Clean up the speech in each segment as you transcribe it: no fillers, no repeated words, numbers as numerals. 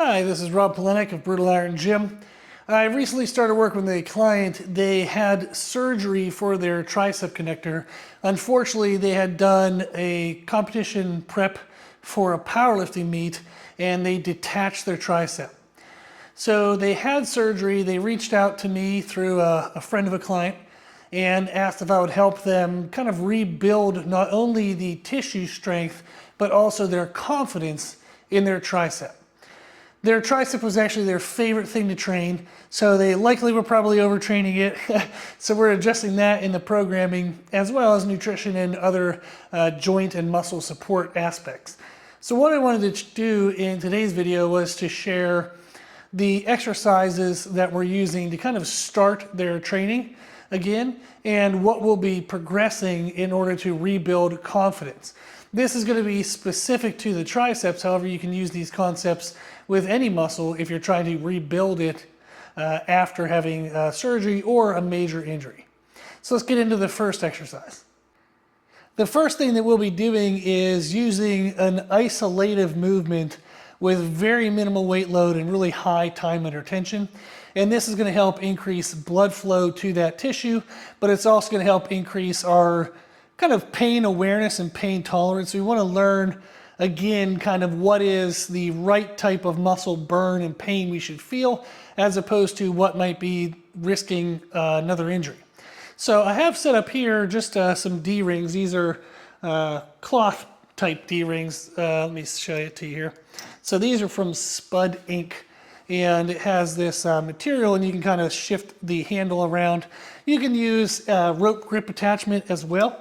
Hi, this is Rob Polenick of Brutal Iron Gym. I recently started working with a client. They had surgery for their tricep connector. Unfortunately, they had done a competition prep for a powerlifting meet and they detached their tricep. So they had surgery. They reached out to me through a friend of a client and asked if I would help them kind of rebuild not only the tissue strength, but also their confidence in their tricep. Their tricep was actually their favorite thing to train, so they likely were probably overtraining it. So we're adjusting that in the programming, as well as nutrition and other joint and muscle support aspects. So what I wanted to do in today's video was to share the exercises that we're using to kind of start their training again, and what we'll be progressing in order to rebuild confidence. This is going to be specific to the triceps. However, you can use these concepts with any muscle if you're trying to rebuild it after having surgery or a major injury. So let's get into the first exercise. The first thing that we'll be doing is using an isolative movement with very minimal weight load and really high time under tension. And this is going to help increase blood flow to that tissue, but it's also going to help increase our kind of pain awareness and pain tolerance. We want to learn again kind of what is the right type of muscle burn and pain we should feel, as opposed to what might be risking another injury. So I have set up here just some D-rings. These are cloth type D-rings. Let me show it to you here. So these are from Spud Inc. And it has this material, and you can kind of shift the handle around. You can use rope grip attachment as well.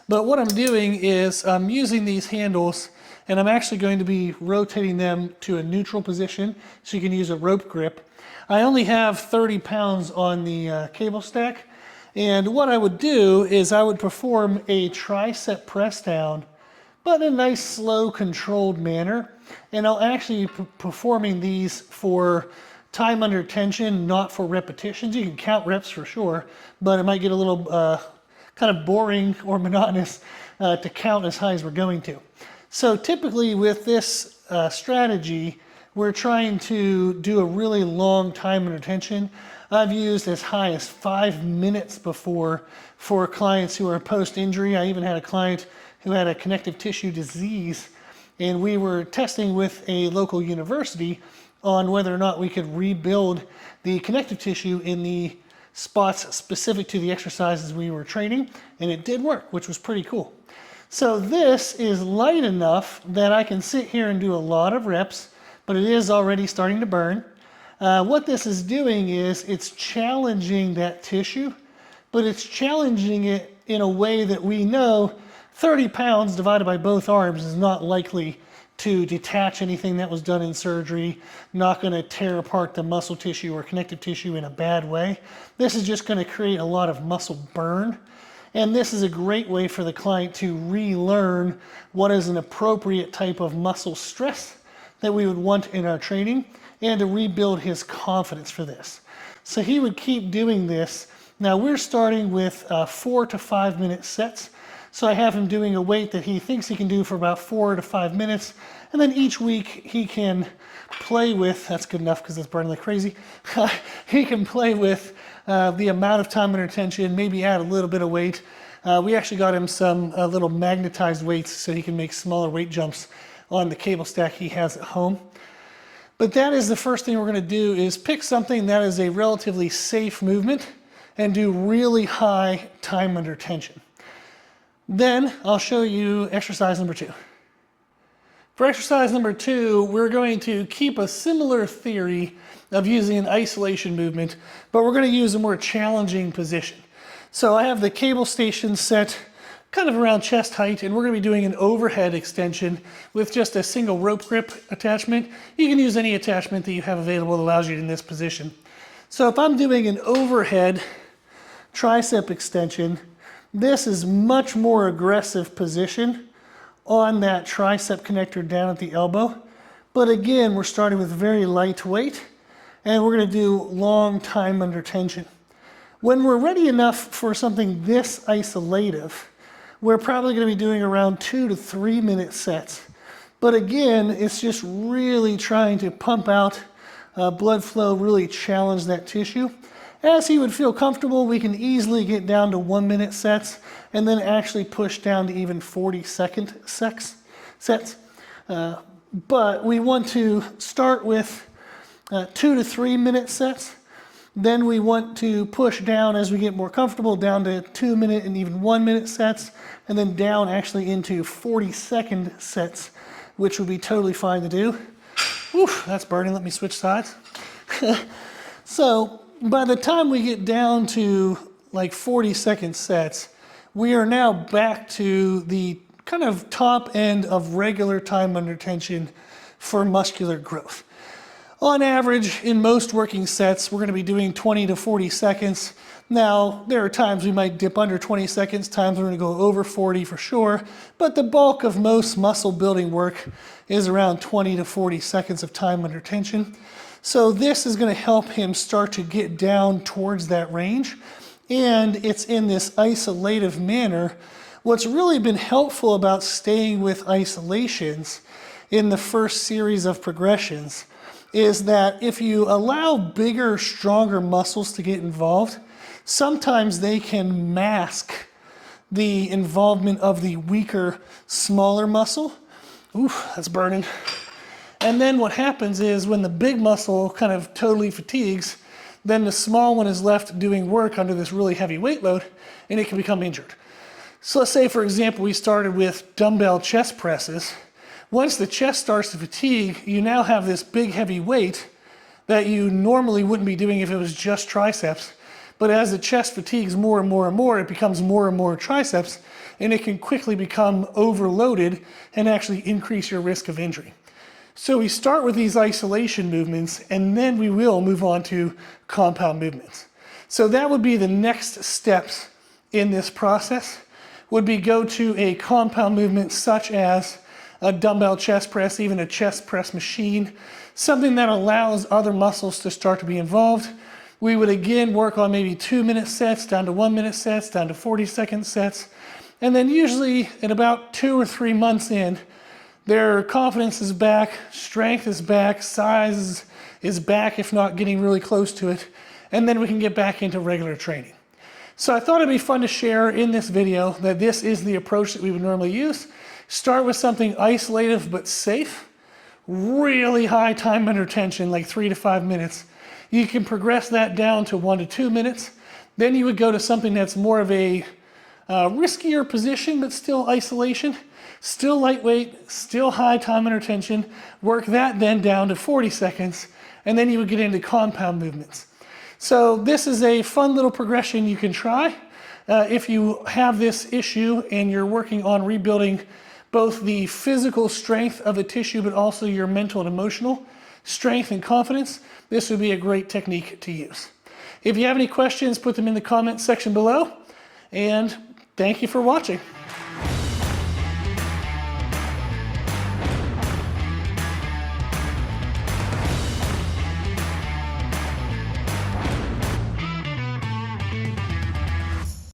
But what I'm doing is I'm using these handles, and I'm actually going to be rotating them to a neutral position so you can use a rope grip. I only have 30 pounds on the cable stack, and what I would do is I would perform a tricep press down, but in a nice slow controlled manner. And I'll actually be performing these for time under tension, not for repetitions. You can count reps for sure, but it might get a little kind of boring or monotonous to count as high as we're going to. So typically with this strategy, we're trying to do a really long time under tension. I've used as high as 5 minutes before for clients who are post-injury. I even had a client who had a connective tissue disease, and we were testing with a local university on whether or not we could rebuild the connective tissue in the spots specific to the exercises we were training, and it did work, which was pretty cool. So this is light enough that I can sit here and do a lot of reps, but it is already starting to burn. What this is doing is it's challenging that tissue, but it's challenging it in a way that we know 30 pounds divided by both arms is not likely to detach anything that was done in surgery, not going to tear apart the muscle tissue or connective tissue in a bad way. This is just going to create a lot of muscle burn. And this is a great way for the client to relearn what is an appropriate type of muscle stress that we would want in our training, and to rebuild his confidence for this. So he would keep doing this. Now we're starting with 4 to 5 minute sets. So I have him doing a weight that he thinks he can do for about 4 to 5 minutes. And then each week he can play with, that's good enough because it's burning like crazy. He can play with the amount of time under tension, maybe add a little bit of weight. We actually got him some little magnetized weights so he can make smaller weight jumps on the cable stack he has at home. But that is the first thing we're going to do, is pick something that is a relatively safe movement and do really high time under tension. Then I'll show you exercise number 2. For exercise number 2, we're going to keep a similar theory of using an isolation movement, but we're going to use a more challenging position. So I have the cable station set kind of around chest height, and we're going to be doing an overhead extension with just a single rope grip attachment. You can use any attachment that you have available that allows you in this position. So if I'm doing an overhead tricep extension, this is much more aggressive position on that tricep connector down at the elbow. But again, we're starting with very light weight, and we're going to do long time under tension. When we're ready enough for something this isolative, we're probably going to be doing around 2 to 3 minute sets. But again, it's just really trying to pump out blood flow, really challenge that tissue. As he would feel comfortable, we can easily get down to 1 minute sets and then actually push down to even 40-second sets. But we want to start with 2 to 3 minute sets. Then we want to push down as we get more comfortable down to 2 minute and even 1 minute sets, and then down actually into 40-second sets, which would be totally fine to do. Oof, that's burning. Let me switch sides. So by the time we get down to like 40-second sets, we are now back to the kind of top end of regular time under tension for muscular growth. On average, in most working sets, we're going to be doing 20 to 40 seconds. Now, there are times we might dip under 20 seconds, times we're going to go over 40 for sure, but the bulk of most muscle building work is around 20 to 40 seconds of time under tension. So this is going to help him start to get down towards that range, and it's in this isolative manner. What's really been helpful about staying with isolations in the first series of progressions is that if you allow bigger, stronger muscles to get involved, sometimes they can mask the involvement of the weaker, smaller muscle. Oof, that's burning. And then what happens is when the big muscle kind of totally fatigues, then the small one is left doing work under this really heavy weight load, and it can become injured. So let's say, for example, we started with dumbbell chest presses. Once the chest starts to fatigue, you now have this big heavy weight that you normally wouldn't be doing if it was just triceps. But as the chest fatigues more and more and more, it becomes more and more triceps, and it can quickly become overloaded and actually increase your risk of injury. So we start with these isolation movements, and then we will move on to compound movements. So that would be the next steps in this process, would be go to a compound movement such as a dumbbell chest press, even a chest press machine, something that allows other muscles to start to be involved. We would again work on maybe 2 minute sets, down to 1 minute sets, down to 40-second sets. And then usually in about 2 or 3 months in, their confidence is back, strength is back, size is back, if not getting really close to it. And then we can get back into regular training. So I thought it'd be fun to share in this video that this is the approach that we would normally use. Start with something isolative but safe, really high time under tension, like 3 to 5 minutes. You can progress that down to 1 to 2 minutes. Then you would go to something that's more of a riskier position, but still isolation, still lightweight, still high time under tension. Work that then down to 40 seconds, and then you would get into compound movements. So this is a fun little progression you can try. If you have this issue and you're working on rebuilding both the physical strength of the tissue, but also your mental and emotional strength and confidence, this would be a great technique to use. If you have any questions, put them in the comments section below, and thank you for watching.